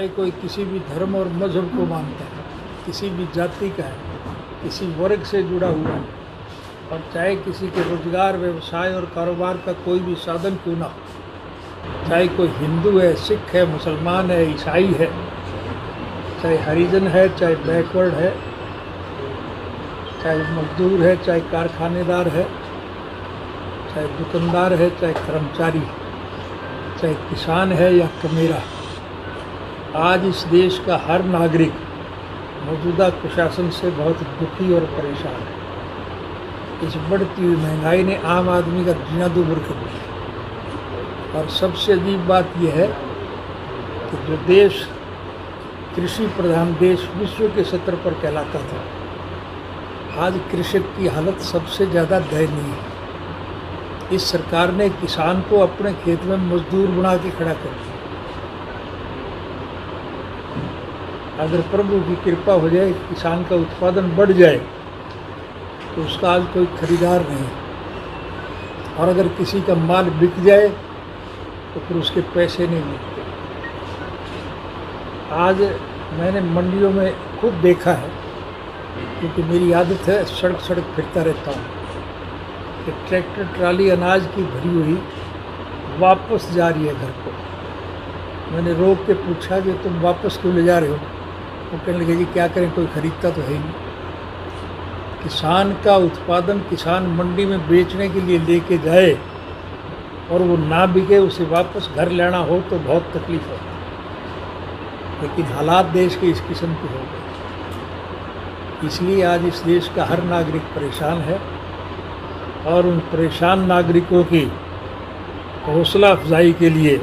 चाहे कोई किसी भी धर्म और मजहब को मानता है, किसी भी जाति का है, किसी वर्ग से जुड़ा हुआ है, और चाहे किसी के रोजगार, व्यवसाय और कारोबार का कोई भी साधन क्यों ना हो, चाहे कोई हिंदू है, सिख है, मुसलमान है, ईसाई है, चाहे हरिजन है, चाहे बैकवर्ड है, चाहे मजदूर है, चाहे कारखानेदार है, चाहे दुकानदार है, चाहे कर्मचारी है, चाहे किसान है या कमेरा, आज इस देश का हर नागरिक मौजूदा कुशासन से बहुत दुखी और परेशान है। इस बढ़ती हुई महंगाई ने आम आदमी का जीना दूभर कर दिया। और सबसे अजीब बात यह है कि जो देश कृषि प्रधान देश विश्व के स्तर पर कहलाता था, आज कृषक की हालत सबसे ज़्यादा दयनीय है। इस सरकार ने किसान को अपने खेत में मजदूर बना के खड़ा कर दिया। अगर प्रभु की कृपा हो जाए, किसान का उत्पादन बढ़ जाए, तो उसका आज कोई खरीदार नहीं, और अगर किसी का माल बिक जाए तो फिर उसके पैसे नहीं मिलते। आज मैंने मंडियों में खुद देखा है, क्योंकि मेरी आदत है सड़क सड़क फिरता रहता हूँ, कि ट्रैक्टर ट्राली अनाज की भरी हुई वापस जा रही है घर को। मैंने रोक के पूछा कि तुम वापस क्यों ले जा रहे हो? वो कहने लगे जी क्या करें, कोई खरीदता तो है ही नहीं। किसान का उत्पादन किसान मंडी में बेचने के लिए लेके जाए और वो ना बिके, उसे वापस घर लाना हो तो बहुत तकलीफ है। लेकिन हालात देश के इस किस्म के हो गए, इसलिए आज इस देश का हर नागरिक परेशान है। और उन परेशान नागरिकों की हौसला अफजाई के लिए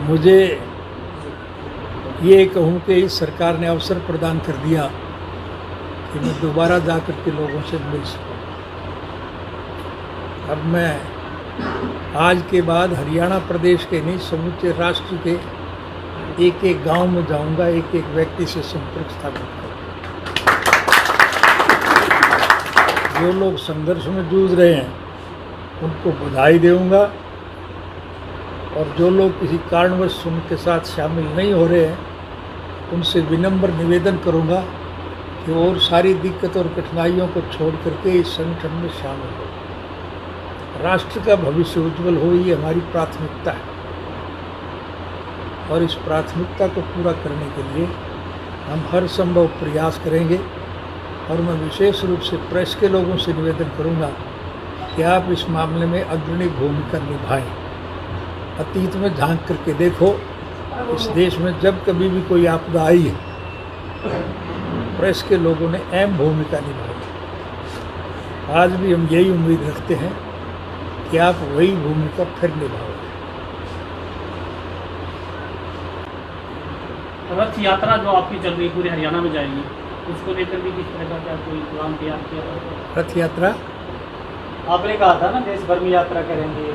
मुझे ये कहूँ कि इस सरकार ने अवसर प्रदान कर दिया कि मैं दोबारा जाकर के लोगों से मिल सकूँ। अब मैं आज के बाद हरियाणा प्रदेश के नहीं, समूचे राष्ट्र के एक एक गांव में जाऊंगा, एक एक व्यक्ति से संपर्क स्थापित करूँगा। जो लोग संघर्ष में जूझ रहे हैं उनको बधाई दूंगा, और जो लोग किसी कारणवश उनके साथ शामिल नहीं हो रहे हैं उनसे विनम्र निवेदन करूंगा कि वो और सारी दिक्कत और कठिनाइयों को छोड़ करके इस संगठन में शामिल हो। राष्ट्र का भविष्य उज्जवल हो, ये हमारी प्राथमिकता है, और इस प्राथमिकता को पूरा करने के लिए हम हर संभव प्रयास करेंगे। और मैं विशेष रूप से प्रेस के लोगों से निवेदन करूंगा कि आप इस मामले में अग्रणी भूमिका निभाएं। अतीत में झांक करके देखो, इस देश में जब कभी भी कोई आपदा आई है, प्रेस के लोगों ने अहम भूमिका निभाई। आज भी हम यही उम्मीद रखते हैं कि आप वही भूमिका फिर निभाओगे। रथ यात्रा जो आपकी चल रही पूरे हरियाणा में जाएगी, उसको लेकर भी किस तरह का क्या कोई प्लान तैयार किया? रथ यात्रा आपने कहा था ना देश भर में यात्रा करेंगे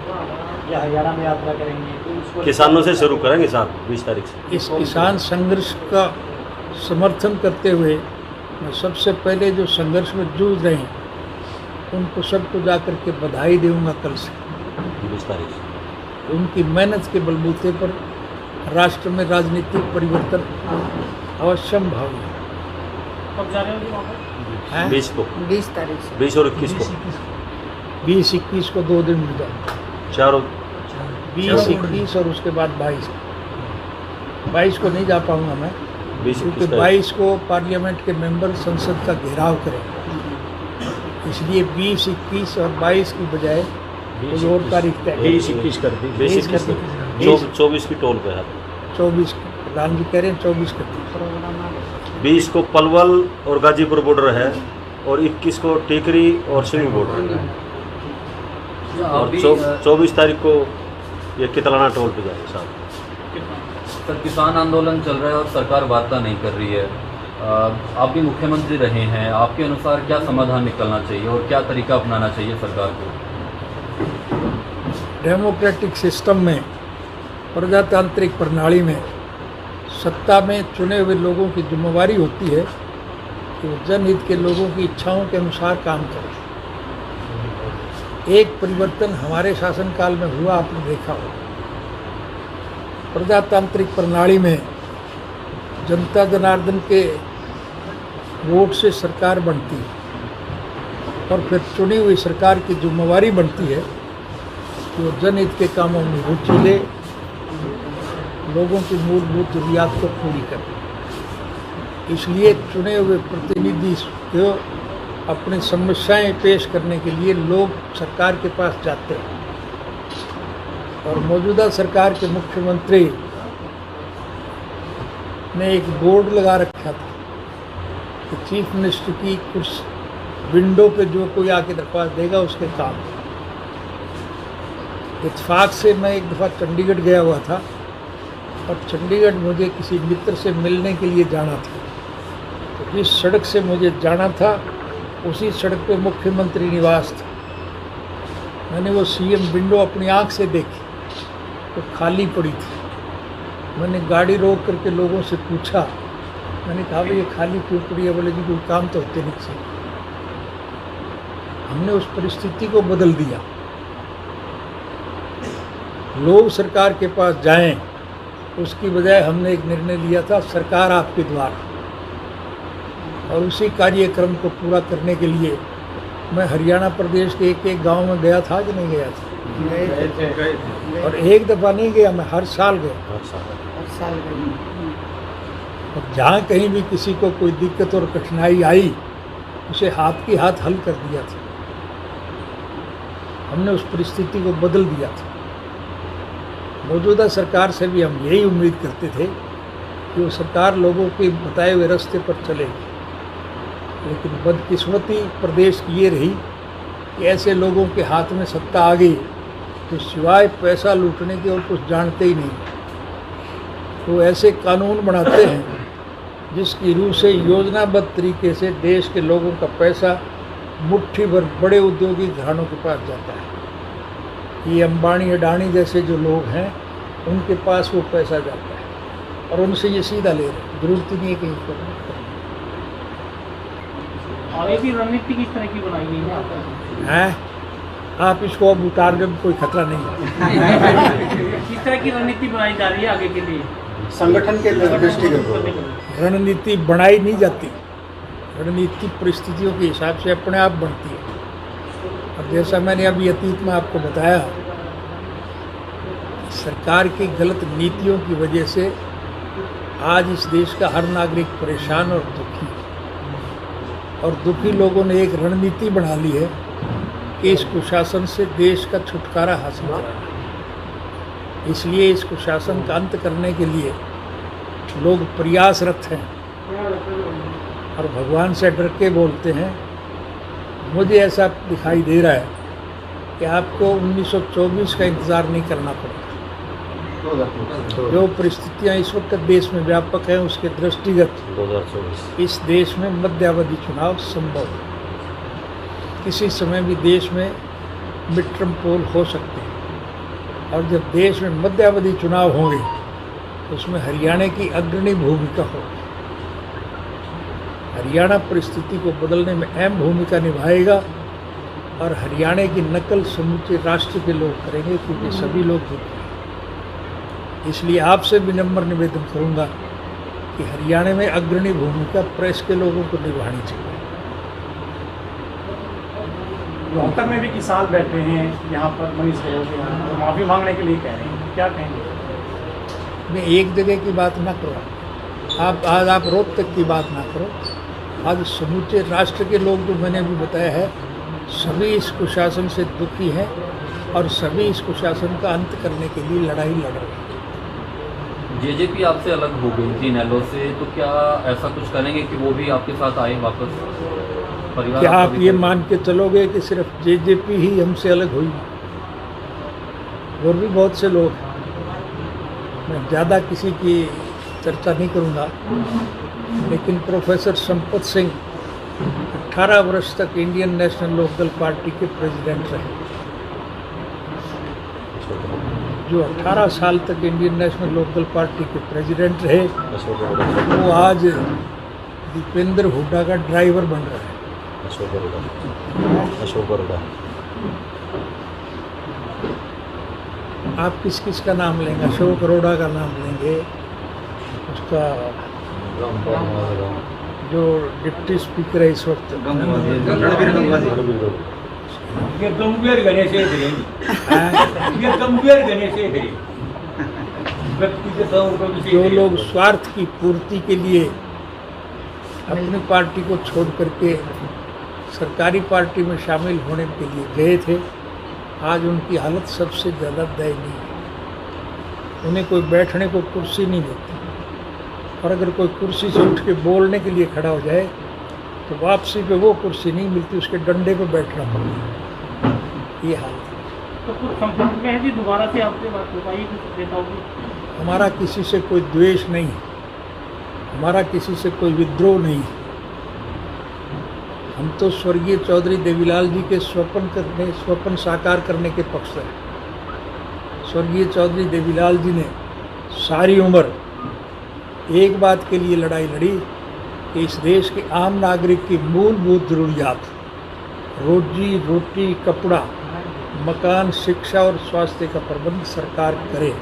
या हरियाणा में यात्रा करेंगे, तो उसको किसानों से शुरू करेंगे साहब 20 तारीख से। इस किसान संघर्ष का समर्थन करते हुए मैं सबसे पहले जो संघर्ष में जूझ रहे हैं उनको सबको जाकर के बधाई दूंगा कल से 20 तारीख से। उनकी मेहनत के बलबूते पर राष्ट्र में राजनीतिक परिवर्तन अवश्य भावी है। कब जा रहे हो वहाँ पर? 20 को, 20 तारीख से 20 और 21 को, 20-21 को 2 दिन मिल जाएंगे। चारों 20-21 और उसके बाद 22 को नहीं जा पाऊंगा मैं, 20 क्योंकि 22 को पार्लियामेंट के मेंबर संसद का घेराव करेंगे। इसलिए 20-21 और 22 की बजाय कोई और तारीख तय 20-21 कर दी, 24 की टोल पे है। 24 प्रधान जी कह रहे हैं 24 कर दी। 20 को पलवल और गाजीपुर बॉर्डर है, और 21 को टीकरी और सिवनी बॉर्डर है, और 24 तारीख को ये कितलाना टोल पे जाएगा साहब। सर, किसान आंदोलन चल रहा है और सरकार वार्ता नहीं कर रही है। आप भी मुख्यमंत्री रहे हैं, आपके अनुसार क्या समाधान निकलना चाहिए और क्या तरीका अपनाना चाहिए सरकार को? डेमोक्रेटिक सिस्टम में, प्रजातांत्रिक प्रणाली में, सत्ता में चुने हुए लोगों की जिम्मेवारी होती है कि वो जनहित के लोगों की इच्छाओं के अनुसार काम करें। एक परिवर्तन हमारे शासनकाल में हुआ, आपने देखा हो प्रजातांत्रिक प्रणाली में जनता जनार्दन के वोट से सरकार बनती है और फिर चुनी हुई सरकार की जिम्मेवारी बनती है कि वो जनहित के कामों में रुचि ले, लोगों की मूलभूत जरूरियात को पूरी करे। इसलिए चुने हुए प्रतिनिधि को अपनी समस्याएं पेश करने के लिए लोग सरकार के पास जाते हैं और मौजूदा सरकार के मुख्यमंत्री ने एक बोर्ड लगा रखा था कि चीफ मिनिस्टर की कुछ विंडो पे जो कोई आके दरख्वास्त देगा उसके काम। इत्तेफाक से मैं एक दफ़ा चंडीगढ़ गया हुआ था और चंडीगढ़ मुझे किसी मित्र से मिलने के लिए जाना था। तो जिस सड़क से मुझे जाना था उसी सड़क पे मुख्यमंत्री निवास था। मैंने वो सीएम विंडो अपनी आँख से देखी तो खाली पड़ी थी। मैंने गाड़ी रोक करके लोगों से पूछा, मैंने कहा भाई ये खाली क्यों पड़ी है? बोले जी कोई काम तो होते नहीं चाहिए। हमने उस परिस्थिति को बदल दिया। लोग सरकार के पास जाएं, उसकी बजाय हमने एक निर्णय लिया था सरकार आपके द्वार, और उसी कार्यक्रम को पूरा करने के लिए मैं हरियाणा प्रदेश के एक गांव में गया था कि नहीं गया था? और एक दफ़ा नहीं गया, मैं हर साल गया। और जहाँ कहीं भी किसी को कोई दिक्कत और कठिनाई आई उसे हाथ की हाथ हल कर दिया था। हमने उस परिस्थिति को बदल दिया था। मौजूदा सरकार से भी हम यही उम्मीद करते थे कि वो सरकार लोगों के बताए हुए रास्ते पर चलेगी, लेकिन बदकिस्मती प्रदेश की ये रही कि ऐसे लोगों के हाथ में सत्ता आ गई तो सिवाय पैसा लूटने के और कुछ जानते ही नहीं। वो ऐसे कानून बनाते हैं जिसकी रूह से योजनाबद्ध तरीके से देश के लोगों का पैसा मुट्ठी भर बड़े उद्योगी घरानों के पास जाता है। ये अंबानी अडानी जैसे जो लोग हैं उनके पास वो पैसा जाता है और उनसे ये सीधा ले रहे हैं, जरूरत ही नहीं है कहीं पर। आगे की रणनीति किस तरह की बनाई गई है हैं? आप इसको अब उतार दे, कोई खतरा नहीं है। किस तरह की रणनीति बनाई जा रही है आगे के लिए? संगठन के दृष्टिगत रणनीति बनाई नहीं जाती, रणनीति परिस्थितियों के हिसाब से अपने आप बनती है। और जैसा मैंने अभी अतीत में आपको बताया, सरकार की गलत नीतियों की वजह से आज इस देश का हर नागरिक परेशान और दुखी है। और दुखी लोगों ने एक रणनीति बना ली है कि इस कुशासन से देश का छुटकारा हासिल करना। इसलिए इस कुशासन का अंत करने के लिए लोग प्रयासरत हैं और भगवान से डर के बोलते हैं। मुझे ऐसा दिखाई दे रहा है कि आपको 1924 का इंतज़ार नहीं करना पड़ेगा। जो परिस्थितियां इस वक्त देश में व्यापक हैं उसके दृष्टिगत 2024 इस देश में मध्यावधि चुनाव संभव है। किसी समय भी देश में मिड टर्म पोल हो सकते हैं और जब देश में मध्यावधि चुनाव होंगे तो उसमें हरियाणा की अग्रणी भूमिका होगी। हरियाणा परिस्थिति को बदलने में अहम भूमिका निभाएगा और हरियाणा की नकल समूचे राष्ट्र के लोग करेंगे, क्योंकि सभी लोग दुखी हैं। इसलिए आपसे विनम्र निवेदन करूंगा कि हरियाणा में अग्रणी भूमिका प्रेस के लोगों को निभानी चाहिए। रोहतक में भी किसान बैठे हैं यहाँ पर मनीष सिसोदिया तो माफ़ी मांगने के लिए कह रहे हैं, क्या कहेंगे? मैं एक जगह की बात ना करो, आज आप रोहतक की बात ना करो। आज समूचे राष्ट्र के लोग जो मैंने अभी बताया है सभी इस कुशासन से दुखी हैं और सभी इस कुशासन का अंत करने के लिए लड़ाई लड़ रहे हैं। जेजेपी आपसे अलग हो गई थी नैलो से, तो क्या ऐसा कुछ करेंगे कि वो भी आपके साथ आए वापस? परिवार क्या आप ये मान के चलोगे कि सिर्फ जेजेपी ही हमसे अलग हुई? और भी बहुत से लोग हैं। मैं ज़्यादा किसी की चर्चा नहीं करूँगा, लेकिन प्रोफेसर संपत सिंह 18 वर्ष तक इंडियन नेशनल लोकदल पार्टी के प्रेसिडेंट रहे। जो 18 साल तक इंडियन नेशनल लोकदल पार्टी के प्रेसिडेंट रहे वो आज दीपेंद्र हुड्डा का ड्राइवर बन रहा है। अशोक बरोड़ा आप किस किस का नाम लेंगे? अशोक अरोड़ा का नाम लेंगे, उसका जो डिप्टी स्पीकर है इस वक्त, ये गंभीर गणेश है, ये गंभीर गणेश है। जो लोग स्वार्थ की पूर्ति के लिए अपनी पार्टी को छोड़ करके सरकारी पार्टी में शामिल होने के लिए गए थे, आज उनकी हालत सबसे ज़्यादा दयनीय है। उन्हें कोई बैठने को कुर्सी नहीं देती, और अगर कोई कुर्सी से उठ के बोलने के लिए खड़ा हो जाए तो वापसी पे वो कुर्सी नहीं मिलती, उसके डंडे पे बैठना पड़ता है। ये हालत है। तो कुछ संपर्क में है जी, दोबारा से आपसे बात हो पाई कुछ नेताओं की? हमारा किसी से कोई द्वेष नहीं है, हमारा किसी से कोई विद्रोह नहीं है। हम तो स्वर्गीय चौधरी देवीलाल जी के स्वप्न साकार करने के पक्ष हैं। स्वर्गीय चौधरी देवीलाल जी ने सारी उम्र एक बात के लिए लड़ाई लड़ी कि इस देश के आम नागरिक की मूलभूत ज़रूरियात, रोजी रोटी, कपड़ा, मकान, शिक्षा और स्वास्थ्य का प्रबंध सरकार करे।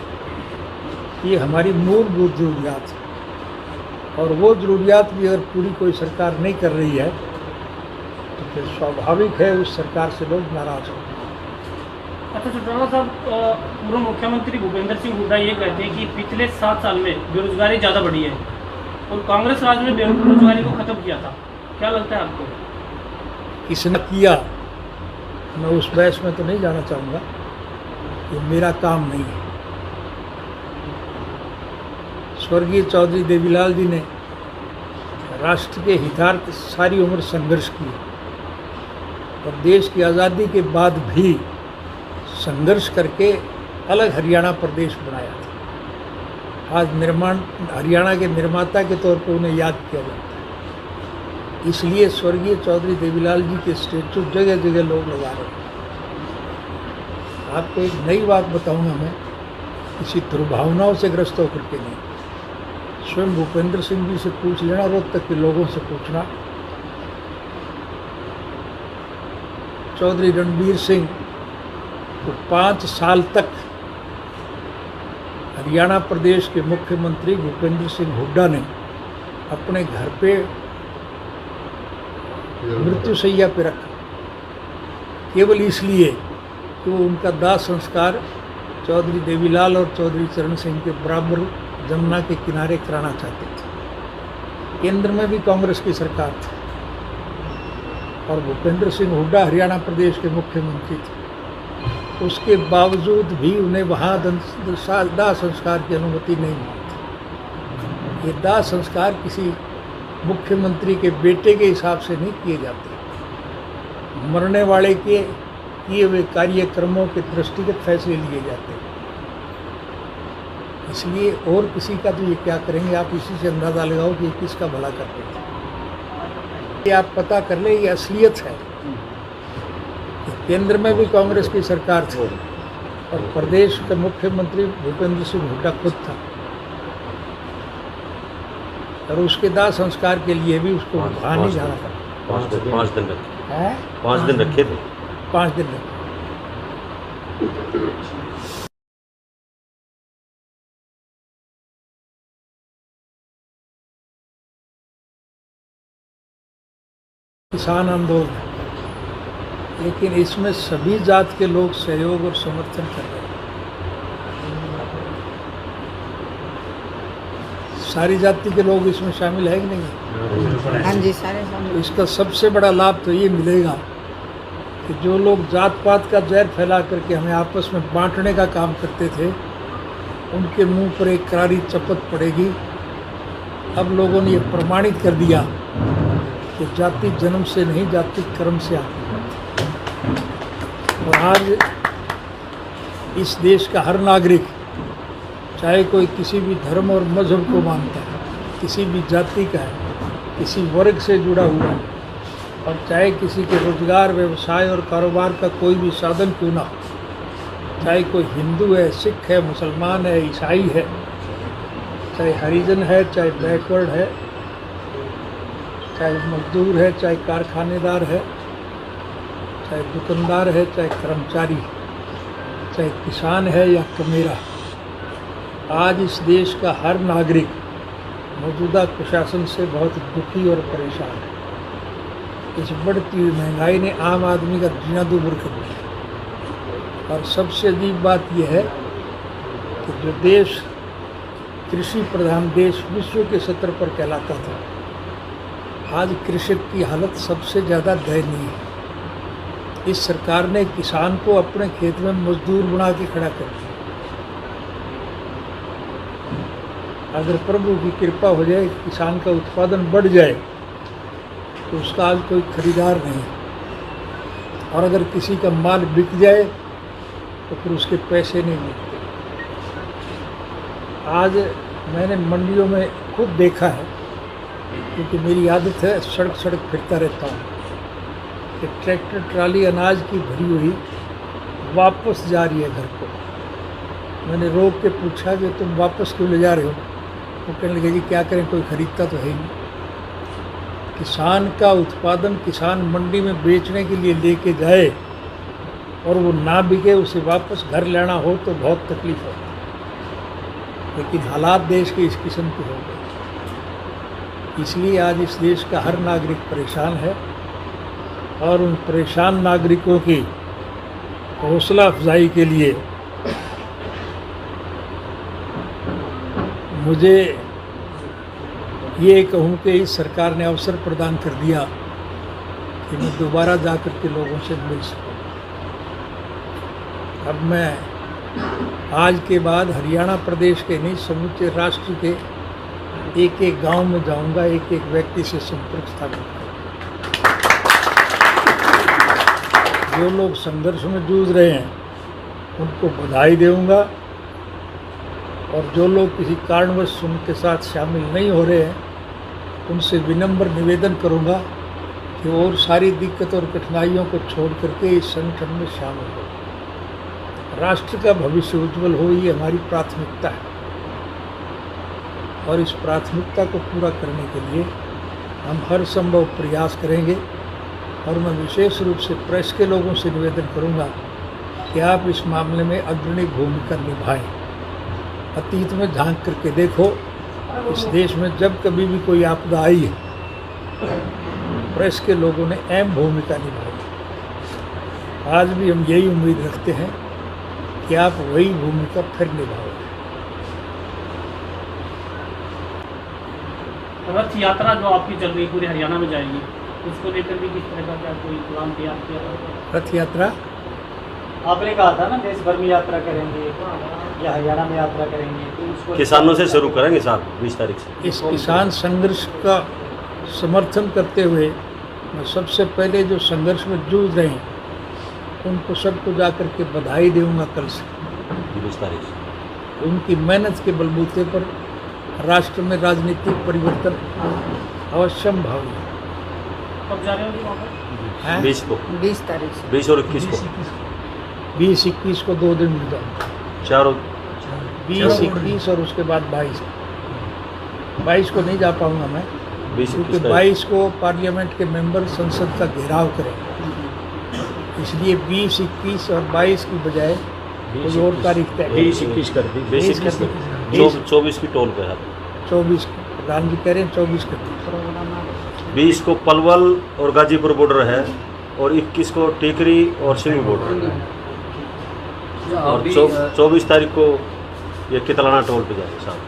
ये हमारी मूलभूत ज़रूरियात है, और वो ज़रूरियात भी अगर पूरी कोई सरकार नहीं कर रही है तो फिर स्वाभाविक है उस सरकार से लोग नाराज़ हों। अच्छा चौटाला साहब, पूर्व मुख्यमंत्री भूपेंद्र सिंह हुड्डा ये कहते हैं कि पिछले 7 साल में बेरोजगारी ज़्यादा बढ़ी है और कांग्रेस राज में बेरोजगारी को ख़त्म किया था। क्या लगता है आपको? किसने किया, मैं उस बहस में तो नहीं जाना चाहूँगा, ये मेरा काम नहीं है। स्वर्गीय चौधरी देवीलाल जी ने राष्ट्र के हितार्थ सारी उम्र संघर्ष किया, और देश की आज़ादी के बाद भी संघर्ष करके अलग हरियाणा प्रदेश बनाया था। आज हरियाणा के निर्माता के तौर पर उन्हें याद किया जाता है। इसलिए स्वर्गीय चौधरी देवीलाल जी के स्टेचू जगह जगह लोग लगा रहे हैं। आपको एक नई बात बताऊंगा मैं, किसी दुर्भावनाओं से ग्रस्त होकर के नहीं। स्वयं भूपेंद्र सिंह जी से पूछ लेना, रोहतक के लोगों से पूछना, चौधरी रणबीर सिंह को 5 साल तक हरियाणा प्रदेश के मुख्यमंत्री भूपेंद्र सिंह हुड्डा ने अपने घर पे मृत्युशैया पे रखा, केवल इसलिए कि वो उनका दाह संस्कार चौधरी देवीलाल और चौधरी चरण सिंह के बराबर जमुना के किनारे कराना चाहते थे। केंद्र में भी कांग्रेस की सरकार थी और भूपेंद्र सिंह हुड्डा हरियाणा प्रदेश के मुख्यमंत्री थे। उसके बावजूद भी उन्हें वहाँ दाह संस्कार की अनुमति नहीं मिली। ये दाह संस्कार किसी मुख्यमंत्री के बेटे के हिसाब से नहीं किए जाते, मरने वाले के किए हुए कार्यक्रमों के दृष्टिगत फैसले लिए जाते हैं। इसलिए और किसी का तो ये क्या करेंगे, आप इसी से अंदाज़ा लगाओ कि किसका भला करते थे। ये आप पता कर ले, ये असलियत है। केंद्र में भी कांग्रेस की सरकार थी और प्रदेश का मुख्यमंत्री भूपेंद्र सिंह हुड्डा खुद था, और उसके दाह संस्कार के लिए भी उसको वहाँ नहीं जाना था। 5 दिन रखे, 5 दिन रखे थे, 5 दिन रखे। किसान आंदोलन है, लेकिन इसमें सभी जात के लोग सहयोग और समर्थन कर रहे हैं। सारी जाति के लोग इसमें शामिल है कि नहीं? हाँ जी, सारे शामिल। तो इसका सबसे बड़ा लाभ तो ये मिलेगा कि जो लोग जात पात का जहर फैला करके हमें आपस में बांटने का काम करते थे, उनके मुंह पर एक करारी चपत पड़ेगी। अब लोगों ने ये प्रमाणित कर दिया कि जाति जन्म से नहीं, जाति कर्म से आती है। और आज इस देश का हर नागरिक, चाहे कोई किसी भी धर्म और मजहब को मानता है, किसी भी जाति का है, किसी वर्ग से जुड़ा हुआ है, और चाहे किसी के रोजगार, व्यवसाय और कारोबार का कोई भी साधन क्यों ना हो, चाहे कोई हिंदू है, सिख है, मुसलमान है, ईसाई है, चाहे हरिजन है, चाहे बैकवर्ड है, चाहे मजदूर है, चाहे कारखानेदार है, चाहे दुकानदार है, चाहे कर्मचारी है, चाहे किसान है या कमेरा, आज इस देश का हर नागरिक मौजूदा प्रशासन से बहुत दुखी और परेशान है। इस बढ़ती हुई महंगाई ने आम आदमी का जीना दूभर कर दिया। और सबसे अजीब बात यह है कि जो देश कृषि प्रधान देश विश्व के स्तर पर कहलाता था, आज कृषक की हालत सबसे ज़्यादा दयनीय है। इस सरकार ने किसान को अपने खेत में मजदूर बना के खड़ा कर दिया। अगर प्रभु की कृपा हो जाए, किसान का उत्पादन बढ़ जाए, तो उसका आज कोई खरीदार नहीं। और अगर किसी का माल बिक जाए तो फिर उसके पैसे नहीं मिलते। आज मैंने मंडियों में खुद देखा है, क्योंकि मेरी आदत है सड़क सड़क फिरता रहता हूँ, कि ट्रैक्टर ट्राली अनाज की भरी हुई वापस जा रही है घर को। मैंने रोक के पूछा कि तुम वापस क्यों ले जा रहे हो? वो कहने लगे कि क्या करें, कोई खरीदता तो है ही नहीं। किसान का उत्पादन किसान मंडी में बेचने के लिए लेके जाए और वो ना बिके, उसे वापस घर लाना हो तो बहुत तकलीफ होती है। लेकिन हालात देश के इस किस्म के हो गए, इसलिए आज इस देश का हर नागरिक परेशान है। और उन परेशान नागरिकों की हौसला अफजाई के लिए मुझे ये कहूँ कि इस सरकार ने अवसर प्रदान कर दिया कि मैं दोबारा जाकर के लोगों से मिल सकूँ। अब मैं आज के बाद हरियाणा प्रदेश के नहीं, समूचे राष्ट्र के एक एक गांव में जाऊंगा, एक एक व्यक्ति से संपर्क स्थापित करूँगा। जो लोग संघर्ष में जूझ रहे हैं उनको बधाई दूंगा, और जो लोग किसी कारणवश उनके साथ शामिल नहीं हो रहे हैं उनसे विनम्र निवेदन करूंगा कि और सारी दिक्कत और कठिनाइयों को छोड़ करके इस संगठन में शामिल हो। राष्ट्र का भविष्य उज्जवल हो, ये हमारी प्राथमिकता है। और इस प्राथमिकता को पूरा करने के लिए हम हर संभव प्रयास करेंगे। और मैं विशेष रूप से प्रेस के लोगों से निवेदन करूंगा कि आप इस मामले में अग्रणी भूमिका निभाएं। अतीत में झांक करके देखो, इस देश में जब कभी भी कोई आपदा आई है, प्रेस के लोगों ने अहम भूमिका निभाई। आज भी हम यही उम्मीद रखते हैं कि आप वही भूमिका फिर निभाओगे। रथ यात्रा जो आपकी चल रही पूरे हरियाणा में जाएगी, उसको लेकर भी किस तरह का क्या कोई प्लान तैयार किया है? रथ यात्रा आपने कहा था ना देश भर में यात्रा करेंगे या हरियाणा में यात्रा करेंगे, तो उसको किसानों से शुरू करेंगे साहब 20 तारीख से। इस किसान संघर्ष का समर्थन करते हुए मैं सबसे पहले जो संघर्ष में जूझ रहे हैं उनको सबको जाकर के बधाई दूंगा कल से। 20 तारीख से उनकी मेहनत के बलबूते पर राष्ट्र में राजनीतिक परिवर्तन अवश्य भावी है। कब जा रहे हो जी वहाँ पर? हैं? 20 को, 20 तारीख से 20 और 21 को, 20-21 को 2 दिन मिल जाऊँगा। चारों 20-21 और उसके बाद 22 को नहीं जा पाऊंगा मैं, 20 क्योंकि 22 को पार्लियामेंट के मेंबर संसद का घेराव करेंगे। इसलिए 20-21 और 22 की बजाय कोई और तारीख तय 20-21 कर दी, 24 की टोल पे है। 24 प्रधान जी कह रहे हैं 24 कर दी। 20 को पलवल और गाजीपुर बॉर्डर है, और 21 को टिकरी और सिवनी बॉर्डर है, और 24 तारीख को ये कितलाना टोल पे जाएगा साहब।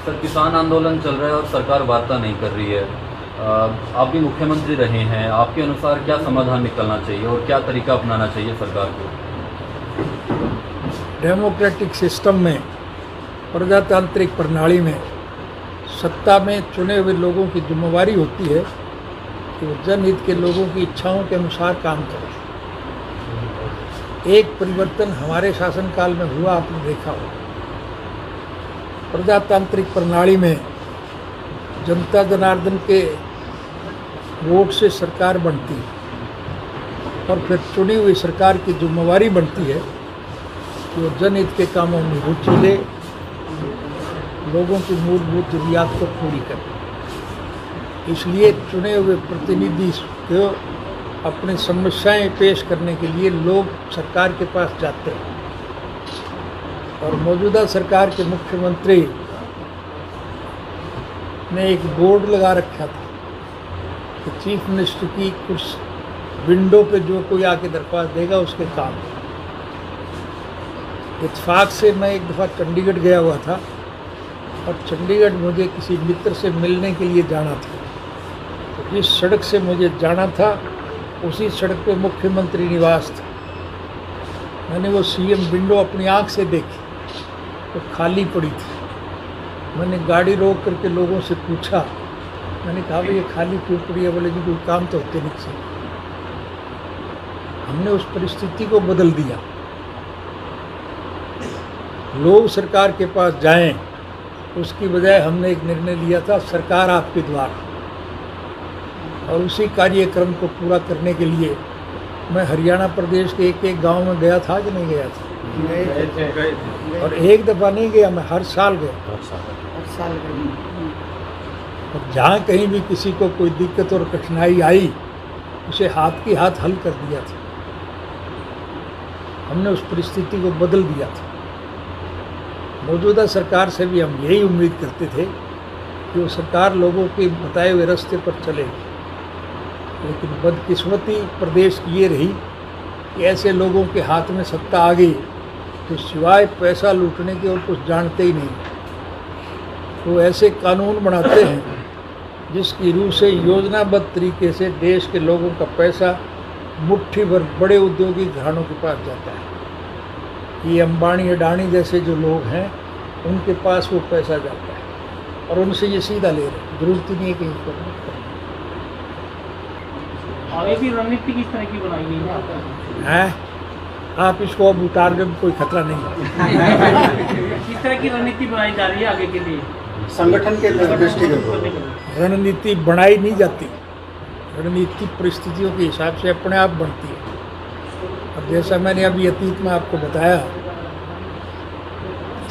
सर, किसान आंदोलन चल रहा है और सरकार वार्ता नहीं कर रही है। आप भी मुख्यमंत्री रहे हैं, आपके अनुसार क्या समाधान निकलना चाहिए और क्या तरीका अपनाना चाहिए सरकार को? डेमोक्रेटिक सिस्टम में, प्रजातांत्रिक प्रणाली में सत्ता में चुने हुए लोगों की जिम्मेवारी होती है कि वो जनहित के लोगों की इच्छाओं के अनुसार काम करें। एक परिवर्तन हमारे शासनकाल में हुआ, आपने देखा हो। प्रजातांत्रिक प्रणाली में जनता जनार्दन के वोट से सरकार बनती है और फिर चुनी हुई सरकार की जिम्मेवारी बनती है कि वो जनहित के कामों में रुचि ले, लोगों की मूलभूत जरूरियात को पूरी करे। इसलिए चुने हुए प्रतिनिधि को अपनी समस्याएं पेश करने के लिए लोग सरकार के पास जाते हैं। और मौजूदा सरकार के मुख्यमंत्री ने एक बोर्ड लगा रखा था कि चीफ मिनिस्टर की कुछ विंडो पे जो कोई आके दरख्वास्त देगा उसके काम। इत्तेफाक से मैं एक दफ़ा चंडीगढ़ गया हुआ था और चंडीगढ़ मुझे किसी मित्र से मिलने के लिए जाना था। तो जिस सड़क से मुझे जाना था उसी सड़क पे मुख्यमंत्री निवास था। मैंने वो सीएम विंडो अपनी आँख से देखी तो खाली पड़ी थी। मैंने गाड़ी रोक करके लोगों से पूछा, मैंने कहा भाई ये खाली क्यों पड़ी है? बोले जी कोई काम तो होते नहीं चाहिए। हमने उस परिस्थिति को बदल दिया। लोग सरकार के पास जाएं, उसकी बजाय हमने एक निर्णय लिया था सरकार आपके द्वार। और उसी कार्यक्रम को पूरा करने के लिए मैं हरियाणा प्रदेश के एक एक गांव में गया था कि नहीं गया था? और एक दफ़ा नहीं गया, मैं हर साल गया। और जहाँ कहीं भी किसी को कोई दिक्कत और कठिनाई आई उसे हाथ की हाथ हल कर दिया था। हमने उस परिस्थिति को बदल दिया था। मौजूदा सरकार से भी हम यही उम्मीद करते थे कि वो सरकार लोगों के बताए हुए रास्ते पर चलेगी, लेकिन बदकिस्मती प्रदेश की ये रही कि ऐसे लोगों के हाथ में सत्ता आ गई तो सिवाय पैसा लूटने के और कुछ जानते ही नहीं। वो ऐसे कानून बनाते हैं जिसकी रूह से योजनाबद्ध तरीके से देश के लोगों का पैसा मुट्ठी भर बड़े उद्योगी घरानों के पास जाता है। ये अंबानी अडानी जैसे जो लोग हैं उनके पास वो पैसा जाता है और उनसे ये सीधा ले रहे हैं। जरूरत ही नहीं है कहीं पर। आगे की रणनीति किस तरह की बनाई गई है? आप इसको अब उतार के कोई खतरा नहीं है। किस तरह की रणनीति बनाई जा रही है आगे के लिए? संगठन के दृष्टिगत रणनीति बनाई नहीं जाती, रणनीति परिस्थितियों के हिसाब से अपने आप बनती है। अब जैसा मैंने अभी अतीत में आपको बताया,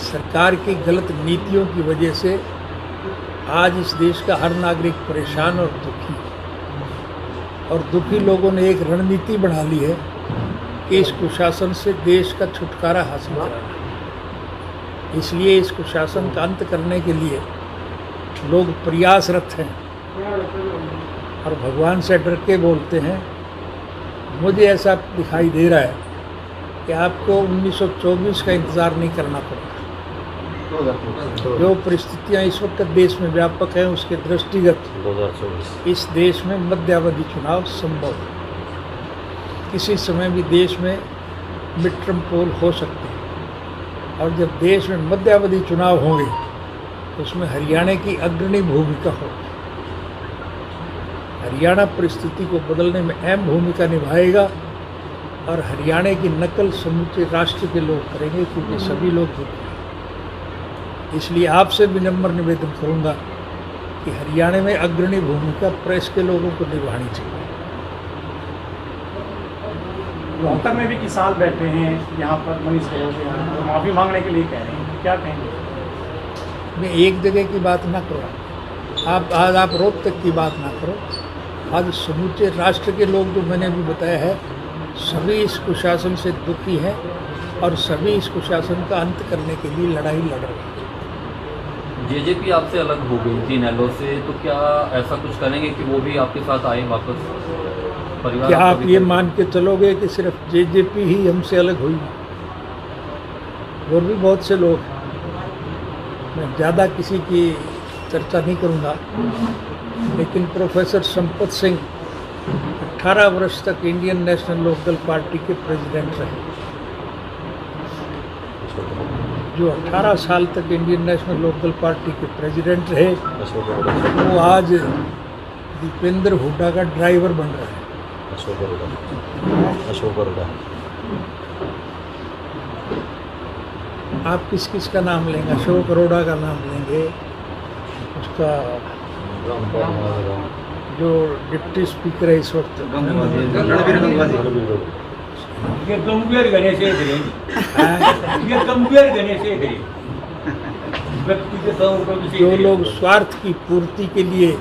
सरकार की गलत नीतियों की वजह से आज इस देश का हर नागरिक परेशान और दुखी है। और दुखी लोगों ने एक रणनीति बना ली है कि इस कुशासन से देश का छुटकारा हासिल करना है। इसलिए इस कुशासन का अंत करने के लिए लोग प्रयासरत हैं और भगवान से डर के बोलते हैं। मुझे ऐसा दिखाई दे रहा है कि आपको 1924 का इंतज़ार नहीं करना पड़ेगा। जो परिस्थितियां इस वक्त देश में व्यापक हैं उसके दृष्टिगत 2024 इस देश में मध्यावधि चुनाव संभव है। किसी समय भी देश में मिड टर्म पोल हो सकते हैं और जब देश में मध्यावधि चुनाव होंगे तो उसमें हरियाणा की अग्रणी भूमिका होगी। हरियाणा परिस्थिति को बदलने में अहम भूमिका निभाएगा और हरियाणा की नकल समूचे राष्ट्र के लोग करेंगे क्योंकि सभी लोग दुखी हैं। इसलिए आपसे विनम्र निवेदन करूंगा कि हरियाणा में अग्रणी भूमिका प्रेस के लोगों को निभानी चाहिए। रोहतक में भी किसान बैठे हैं यहाँ पर मनीष सिसोदिया और माफ़ी मांगने के लिए कह रहे हैं, क्या कहेंगे? मैं एक जगह की बात ना करो, आज आप रोहतक की बात ना करो। आज समूचे राष्ट्र के लोग जो मैंने अभी बताया है सभी इस कुशासन से दुखी हैं और सभी इस कुशासन का अंत करने के लिए लड़ाई लड़ रहे हैं। जेजेपी आपसे अलग हो गई थी नैलो से, तो क्या ऐसा कुछ करेंगे कि वो भी आपके साथ आए वापस? परिवार क्या आप ये मान के चलोगे कि सिर्फ जेजेपी ही हमसे अलग हुई? और भी बहुत से लोग हैं। मैं ज़्यादा किसी की चर्चा नहीं करूँगा, लेकिन प्रोफेसर संपत सिंह 18 वर्ष तक इंडियन नेशनल लोकदल पार्टी के प्रेसिडेंट रहे। जो 18 साल तक इंडियन नेशनल लोकदल पार्टी के प्रेसिडेंट रहे वो आज दीपेंद्र हुड्डा का ड्राइवर बन रहा है। अशोक अरोड़ा आप किस किस का नाम लेंगे? अशोक अरोड़ा का नाम लेंगे, उसका जो डिप्टी स्पीकर है इस वक्त ये गंभीर गणेश ये गंभीर गणेश जो लोग स्वार्थ की पूर्ति के लिए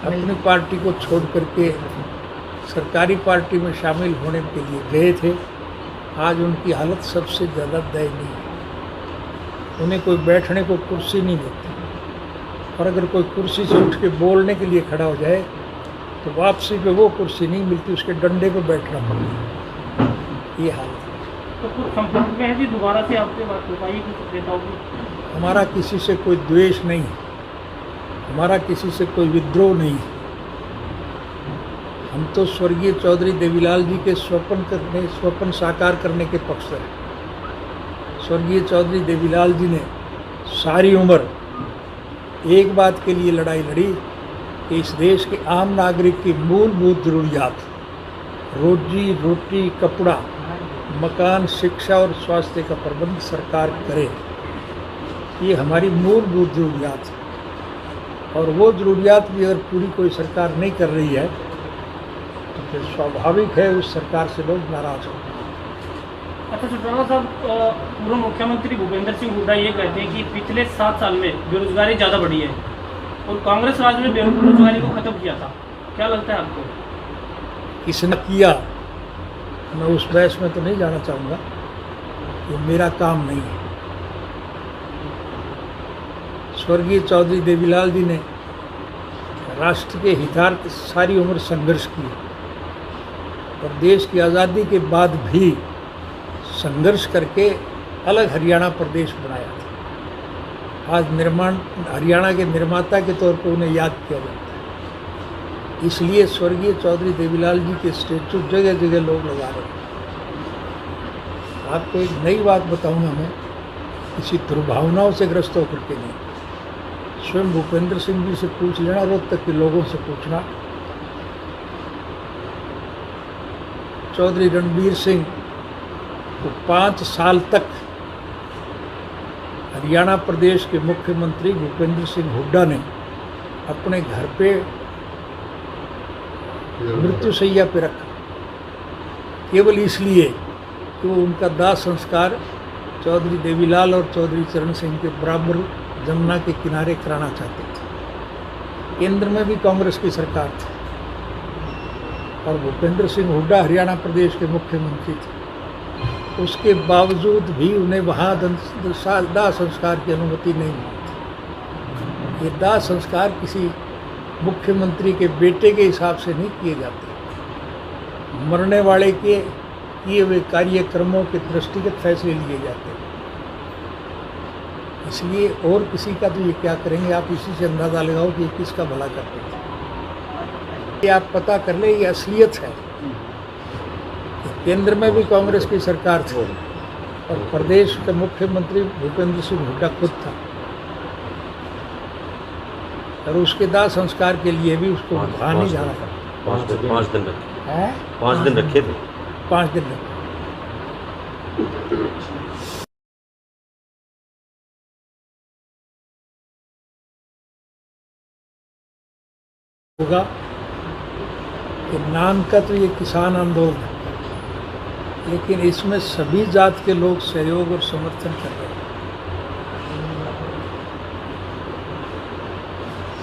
अपनी पार्टी को छोड़ करके सरकारी पार्टी में शामिल होने के लिए गए थे, आज उनकी हालत सबसे ज़्यादा दयनीय है। उन्हें कोई बैठने को कुर्सी नहीं देती, और अगर कोई कुर्सी से उठ के बोलने के लिए खड़ा हो जाए तो वापसी पे वो कुर्सी नहीं मिलती, उसके डंडे पे बैठना पड़ता है। ये हालत है। तो कुछ संपर्क में है जी, दोबारा से आपसे बात हो पाई कुछ नेताओं की? हमारा किसी से कोई द्वेष नहीं है, हमारा किसी से कोई विद्रोह नहीं है। हम तो स्वर्गीय चौधरी देवीलाल जी के स्वप्न साकार करने के पक्ष हैं। स्वर्गीय चौधरी देवीलाल जी ने सारी उम्र एक बात के लिए लड़ाई लड़ी कि इस देश के आम नागरिक की मूलभूत ज़रूरियात, रोजी रोटी, कपड़ा, मकान, शिक्षा और स्वास्थ्य का प्रबंध सरकार करे। ये हमारी मूलभूत ज़रूरियात है, और वो ज़रूरियात भी अगर पूरी कोई सरकार नहीं कर रही है तो फिर स्वाभाविक है उस सरकार से लोग नाराज़ हों। अच्छा चौटाला साहब, पूर्व मुख्यमंत्री भूपेंद्र सिंह हुड्डा ये कहते हैं कि पिछले 7 साल में बेरोजगारी ज़्यादा बढ़ी है और कांग्रेस राज में बेरोजगारी को ख़त्म किया था। क्या लगता है आपको? किसने किया, मैं उस बहस में तो नहीं जाना चाहूँगा, ये मेरा काम नहीं है। स्वर्गीय चौधरी देवीलाल जी ने राष्ट्र के हितार्थ सारी उम्र संघर्ष किया, और देश की आज़ादी के बाद भी संघर्ष करके अलग हरियाणा प्रदेश बनाया था। आज हरियाणा के निर्माता के तौर पर उन्हें याद किया जाता है। इसलिए स्वर्गीय चौधरी देवीलाल जी के स्टेचू जगह जगह लोग लगा रहे हैं। आपको एक नई बात बताऊंगा मैं, किसी दुर्भावनाओं से ग्रस्त होकर के नहीं। स्वयं भूपेंद्र सिंह जी से पूछ लेना, रोहतक के लोगों से पूछना, चौधरी रणबीर सिंह को 5 साल तक हरियाणा प्रदेश के मुख्यमंत्री भूपेंद्र सिंह हुड्डा ने अपने घर पे मृत्युशैया पे रखा, केवल इसलिए कि वो उनका दाह संस्कार चौधरी देवीलाल और चौधरी चरण सिंह के बराबर जमुना के किनारे कराना चाहते थे। केंद्र में भी कांग्रेस की सरकार थी और भूपेंद्र सिंह हुड्डा हरियाणा प्रदेश के मुख्यमंत्री थे। उसके बावजूद भी उन्हें वहाँ दाह संस्कार की अनुमति नहीं मिली। ये दाह संस्कार किसी मुख्यमंत्री के बेटे के हिसाब से नहीं किए जाते, मरने वाले के किए हुए कार्यक्रमों के दृष्टिगत फैसले लिए जाते हैं। इसलिए और किसी का तो ये क्या करेंगे, आप इसी से अंदाज़ा लगाओ कि ये किसका भला करते थे। ये आप पता कर ले, ये असलियत है। केंद्र में भी कांग्रेस की सरकार थी और प्रदेश के मुख्यमंत्री भूपेंद्र सिंह हुड्डा खुद था, और उसके दाह संस्कार के लिए भी उसको वहाँ नहीं जाना था। 5 दिन रखे हैं, 5 दिन रखे थे। 5 दिन रखे। होगा कि नाम का तो ये किसान आंदोलन है, लेकिन इसमें सभी जात के लोग सहयोग और समर्थन कर रहे हैं।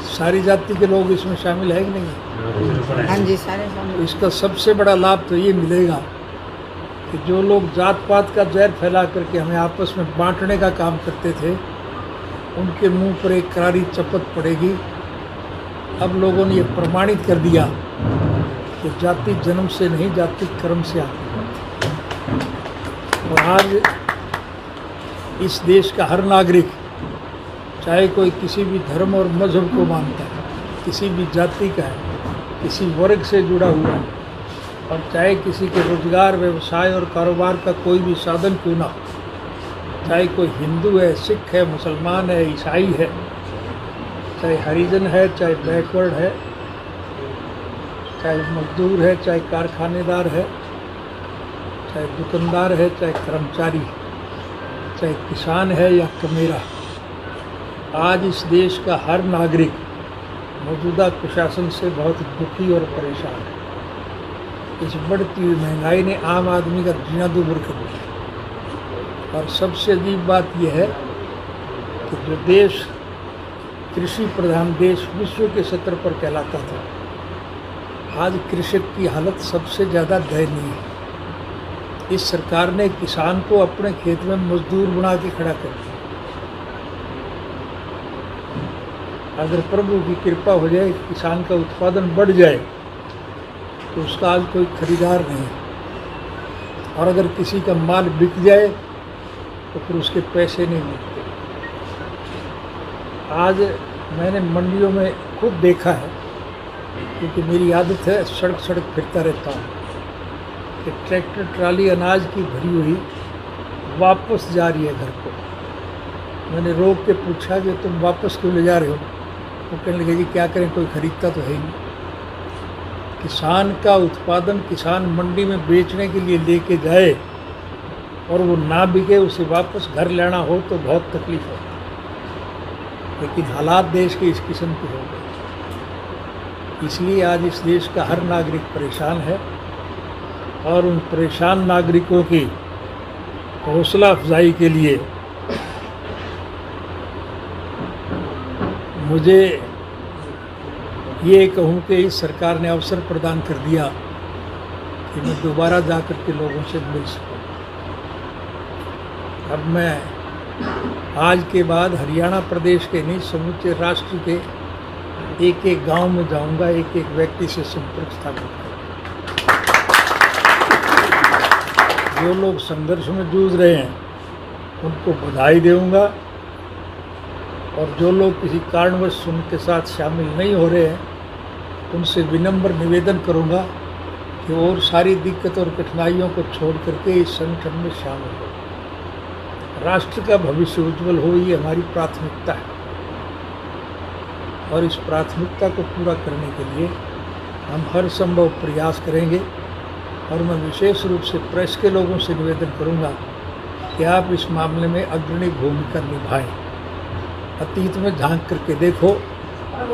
सारी जाति के लोग इसमें शामिल है कि नहीं? हाँ जी, सारे शामिल। इसका सबसे बड़ा लाभ तो ये मिलेगा कि जो लोग जात पात का जहर फैला करके हमें आपस में बांटने का काम करते थे, उनके मुंह पर एक करारी चपत पड़ेगी। अब लोगों ने ये प्रमाणित कर दिया कि जाति जन्म से नहीं, जाति कर्म से आती है। और आज इस देश का हर नागरिक, चाहे कोई किसी भी धर्म और मजहब को मानता है, किसी भी जाति का है, किसी वर्ग से जुड़ा हुआ है, और चाहे किसी के रोजगार, व्यवसाय और कारोबार का कोई भी साधन क्यों ना हो, चाहे कोई हिंदू है, सिख है, मुसलमान है, ईसाई है, चाहे हरिजन है, चाहे बैकवर्ड है, चाहे मजदूर है, चाहे कारखानेदार है, चाहे दुकानदार है, चाहे कर्मचारी है, चाहे किसान है या कमेरा, आज इस देश का हर नागरिक मौजूदा कुशासन से बहुत दुखी और परेशान है। इस बढ़ती हुई महंगाई ने आम आदमी का जीना दूभर कर दिया। और सबसे अजीब बात यह है कि जो देश कृषि प्रधान देश विश्व के स्तर पर कहलाता था, आज कृषक की हालत सबसे ज़्यादा दयनीय है। इस सरकार ने किसान को अपने खेत में मजदूर बना के खड़ा कर दिया। अगर प्रभु की कृपा हो जाए, किसान का उत्पादन बढ़ जाए, तो उसका आज कोई खरीदार नहीं है। और अगर किसी का माल बिक जाए तो फिर उसके पैसे नहीं मिलते। आज मैंने मंडियों में खूब देखा है, क्योंकि मेरी आदत है सड़क सड़क फिरता रहता हूँ, कि ट्रैक्टर ट्राली अनाज की भरी हुई वापस जा रही है घर को। मैंने रोक के पूछा कि तुम वापस क्यों ले जा रहे हो? वो कहने लगे जी क्या करें, कोई खरीदता तो है ही नहीं। किसान का उत्पादन किसान मंडी में बेचने के लिए लेके जाए और वो ना बिके, उसे वापस घर लाना हो तो बहुत तकलीफ होती है। लेकिन हालात देश के इस किस्म के हो गए, इसलिए आज इस देश का हर नागरिक परेशान है। और उन परेशान नागरिकों की हौसला अफजाई के लिए मुझे ये कहूँ कि इस सरकार ने अवसर प्रदान कर दिया कि मैं दोबारा जाकर के लोगों से मिल सकूँ। अब मैं आज के बाद हरियाणा प्रदेश के नहीं, समूचे राष्ट्र के एक एक गांव में जाऊंगा, एक एक व्यक्ति से संपर्क स्थापित करूँगा। जो लोग संघर्ष में जूझ रहे हैं उनको बधाई दूंगा, और जो लोग किसी कारणवश उनके साथ शामिल नहीं हो रहे हैं उनसे विनम्र निवेदन करूंगा कि और सारी दिक्कत और कठिनाइयों को छोड़ करके इस संगठन में शामिल हो। राष्ट्र का भविष्य उज्जवल हो, ये हमारी प्राथमिकता है। और इस प्राथमिकता को पूरा करने के लिए हम हर संभव प्रयास करेंगे। और मैं विशेष रूप से प्रेस के लोगों से निवेदन करूंगा कि आप इस मामले में अग्रणी भूमिका निभाएं। अतीत में झांक करके देखो,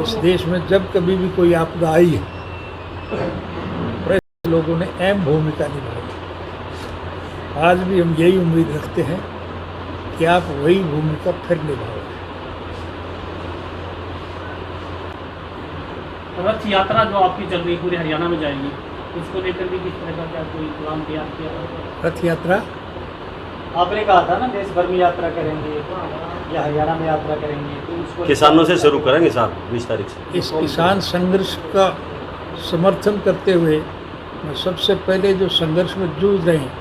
इस देश में जब कभी भी कोई आपदा आई है, प्रेस के लोगों ने अहम भूमिका निभाई। आज भी हम यही उम्मीद रखते हैं कि आप वही भूमिका फिर निभाओगे। रथ यात्रा जो आपकी चल रही पूरे हरियाणा में जाएगी, उसको लेकर भी किस तरह का क्या कोई प्लान तैयार किया? रथ यात्रा आपने कहा था ना देश भर में यात्रा करेंगे या हरियाणा में यात्रा करेंगे, तो उसको किसानों से शुरू करेंगे साहब 20 तारीख से। इस किसान संघर्ष का समर्थन करते हुए मैं सबसे पहले जो संघर्ष में जूझ रहे हैं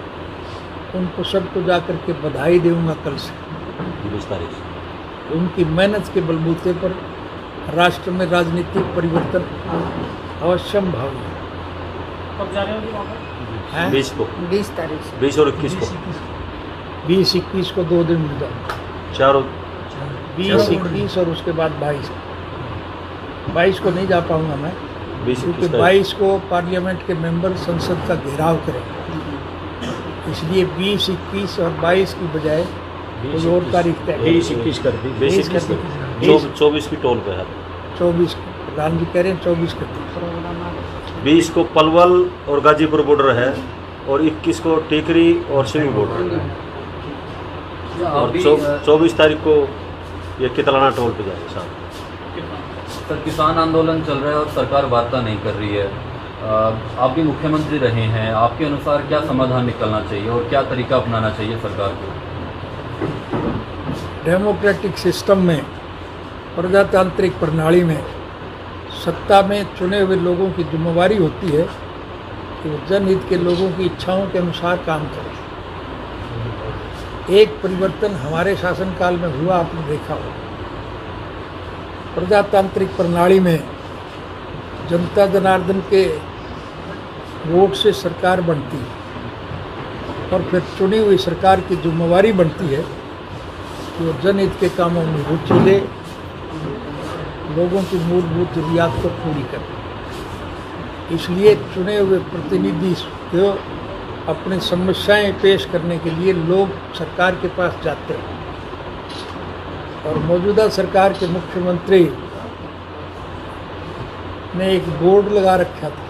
उनको सबको जाकर के बधाई दूंगा कल से। 20 तारीख से उनकी मेहनत के बलबूते पर राष्ट्र में राजनीतिक परिवर्तन अवश्यम भावी है। कब जा रहे हो वहाँ पर? हैं? 20 को, 20 तारीख से 20 और 21 को, 20-21 को 2 दिन मिल जाऊँगा। चारों 20-21 और उसके बाद 22 को नहीं जा पाऊंगा मैं, 20 क्योंकि 22 को पार्लियामेंट के मेंबर संसद का घेराव करेंगे। इसलिए 20-21 और 22 की बजाय कोई और तारीख तय 20-21 कर दी। 24 की टोल पे है। 24 प्रधान जी कह रहे हैं 24 कर दी। 20 को पलवल और गाजीपुर बॉर्डर है, और 21 को टीकरी और सिवनी बॉर्डर है, और 24 तारीख को ये कितलाना टोल पे जाएगा साहब। सर, किसान आंदोलन चल रहा है और सरकार वार्ता नहीं कर रही है। आप भी मुख्यमंत्री रहे हैं, आपके अनुसार क्या समाधान निकलना चाहिए और क्या तरीका अपनाना चाहिए सरकार को? डेमोक्रेटिक सिस्टम में, प्रजातांत्रिक प्रणाली में सत्ता में चुने हुए लोगों की जिम्मेवारी होती है कि वो जनहित के लोगों की इच्छाओं के अनुसार काम करें। एक परिवर्तन हमारे शासनकाल में हुआ, आपने देखा होगा। प्रजातांत्रिक प्रणाली में जनता जनार्दन के वोट से सरकार बनती है और फिर चुनी हुई सरकार की जिम्मेवारी बनती है कि वो जनहित के कामों में रुचि ले, लोगों की मूलभूत जरूरियात को पूरी करे। इसलिए चुने हुए प्रतिनिधि को अपनी समस्याएं पेश करने के लिए लोग सरकार के पास जाते हैं। और मौजूदा सरकार के मुख्यमंत्री ने एक बोर्ड लगा रखा था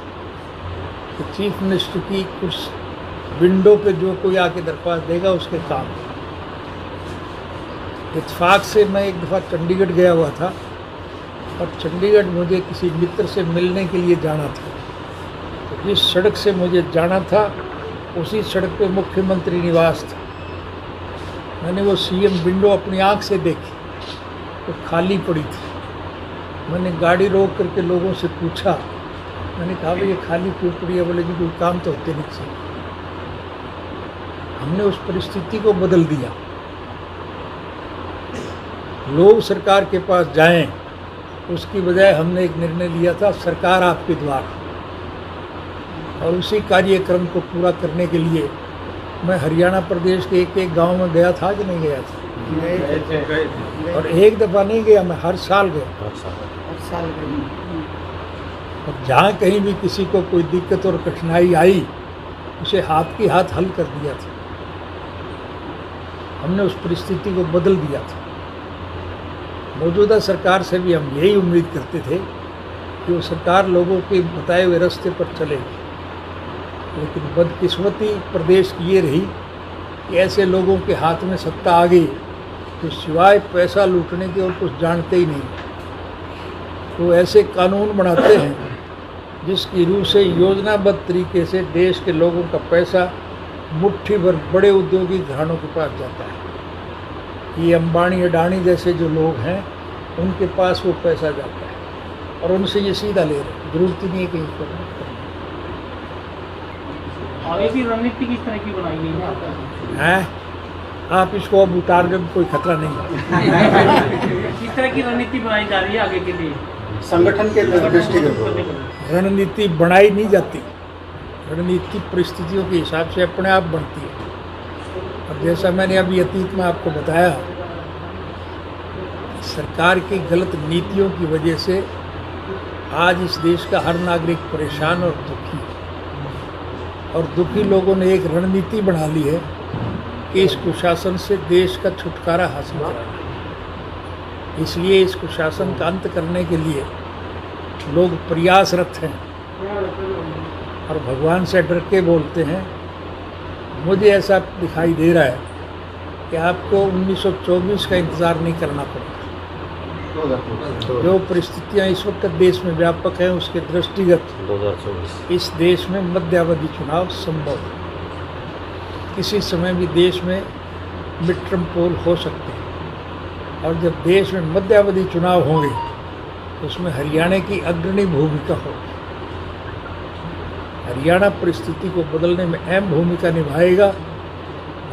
कि चीफ मिनिस्टर की कुछ विंडो पे जो कोई आके दरख्वास्त देगा उसके काम। इत्तेफाक से मैं एक दफ़ा चंडीगढ़ गया हुआ था और चंडीगढ़ मुझे किसी मित्र से मिलने के लिए जाना था। जिस सड़क से मुझे जाना था उसी सड़क पे मुख्यमंत्री निवास था। मैंने वो सीएम विंडो अपनी आँख से देखी तो खाली पड़ी थी। मैंने गाड़ी रोक करके लोगों से पूछा, मैंने कहा भाई ये खाली क्यों पड़ी है? बोले जी कोई काम तो होते नहीं चाहिए। हमने उस परिस्थिति को बदल दिया। लोग सरकार के पास जाएं, उसकी बजाय हमने एक निर्णय लिया था, सरकार आपके द्वार। और उसी कार्यक्रम को पूरा करने के लिए मैं हरियाणा प्रदेश के एक एक गांव में गया था कि नहीं गया था? और एक दफ़ा नहीं गया, मैं हर साल गया। और जहाँ कहीं भी किसी को कोई दिक्कत और कठिनाई आई उसे हाथ की हाथ हल कर दिया था। हमने उस परिस्थिति को बदल दिया था। मौजूदा सरकार से भी हम यही उम्मीद करते थे कि वो सरकार लोगों के बताए हुए रास्ते पर चलेगी, लेकिन बदकिस्मती प्रदेश की ये रही कि ऐसे लोगों के हाथ में सत्ता आ गई तो सिवाय पैसा लूटने के और कुछ जानते ही नहीं। तो ऐसे कानून बनाते हैं जिसकी रूह से योजनाबद्ध तरीके से देश के लोगों का पैसा मुट्ठी भर बड़े उद्योगी घरानों के पास जाता है। ये अंबानी अडानी जैसे जो लोग हैं उनके पास वो पैसा जाता है और उनसे ये सीधा ले रहे हैं, जरूरत ही नहीं है कहीं पर। आगे की रणनीति किस तरह की बनाई गई है? हैं? आप इसको अब उतार में कोई खतरा नहीं है। किस तरह की रणनीति बनाई जा रही है आगे के लिए? संगठन के दृष्टिगत रणनीति बनाई नहीं जाती, रणनीति परिस्थितियों के हिसाब से अपने आप बनती है। और जैसा मैंने अभी अतीत में आपको बताया, सरकार की गलत नीतियों की वजह से आज इस देश का हर नागरिक परेशान और दुखी है। और दुखी लोगों ने एक रणनीति बना ली है कि इस कुशासन से देश का छुटकारा हासिल करना। इसलिए इस कुशासन का अंत करने के लिए लोग प्रयासरत हैं और भगवान से डर के बोलते हैं। मुझे ऐसा दिखाई दे रहा है कि आपको 1924 का इंतज़ार नहीं करना पड़ेगा। जो परिस्थितियां इस वक्त देश में व्यापक हैं उसके दृष्टिगत 2024 इस देश में मध्यावधि चुनाव संभव है। किसी समय भी देश में मिड टर्म पोल हो सकते हैं और जब देश में मध्यावधि चुनाव होंगे तो उसमें हरियाणा की अग्रणी भूमिका होगी। हरियाणा परिस्थिति को बदलने में अहम भूमिका निभाएगा